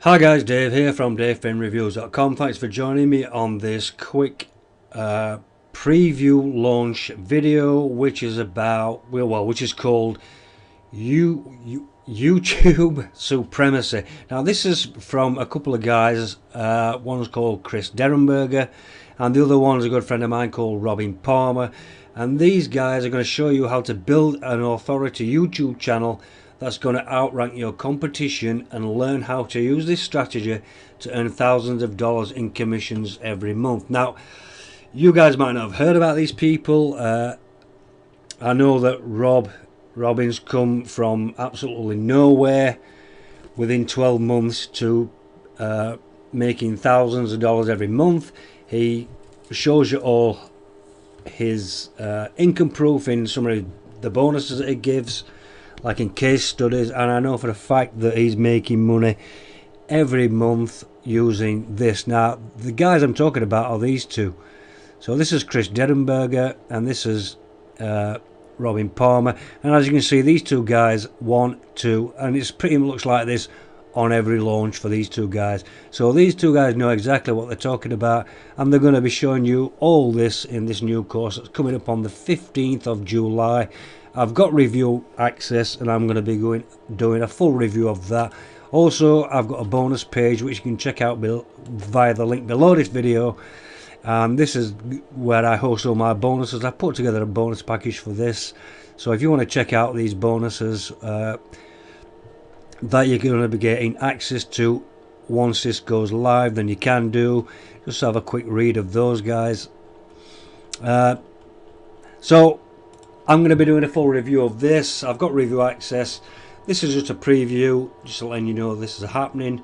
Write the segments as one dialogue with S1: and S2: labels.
S1: Hi guys, Dave here from DaveFinReviews.com. Thanks for joining me on this quick preview launch video, which is about which is called YouTube Supremacy. Now this is from a couple of guys. One's called Chris Derenberger, and the other one's a good friend of mine called Robin Palmer. And these guys are going to show you how to build an authority YouTube channel that's going to outrank your competition, and learn how to use this strategy to earn thousands of dollars in commissions every month. Now, you guys might not have heard about these people. I know that Robin's come from absolutely nowhere within 12 months to making thousands of dollars every month. He shows you all his income proof in some of the bonuses that he gives, like in case studies, and I know for a fact that he's making money every month using this. Now the guys I'm talking about are these two. So this is Chris Derenberger and this is Robin Palmer, and as you can see, these two guys and it's pretty much looks like this on every launch for these two guys. So these two guys know exactly what they're talking about, and they're going to be showing you all this in this new course that's coming up on the 15th of July. I've got review access, and I'm going to be doing a full review of that. Also, I've got a bonus page which you can check out via the link below this video, and this is where I host all my bonuses. I put together a bonus package for this, so if you want to check out these bonuses that you're going to be getting access to once this goes live, then you can do. Just have a quick read of those guys. So I'm going to be doing a full review of this. I've got review access. This is just a preview, just to let you know this is happening.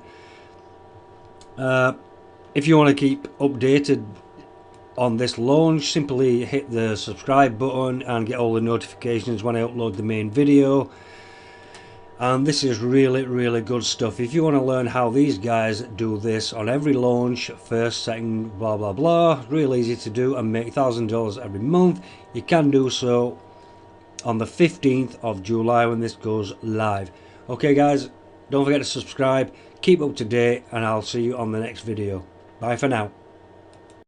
S1: If you want to keep updated on this launch, simply hit the subscribe button and get all the notifications when I upload the main video. And this is really good stuff. If you want to learn how these guys do this on every launch, first, second, blah blah blah, real easy to do and make $1,000 every month, you can do so on the 15th of July when this goes live. Okay guys, don't forget to subscribe, keep up to date, and I'll see you on the next video. Bye for now.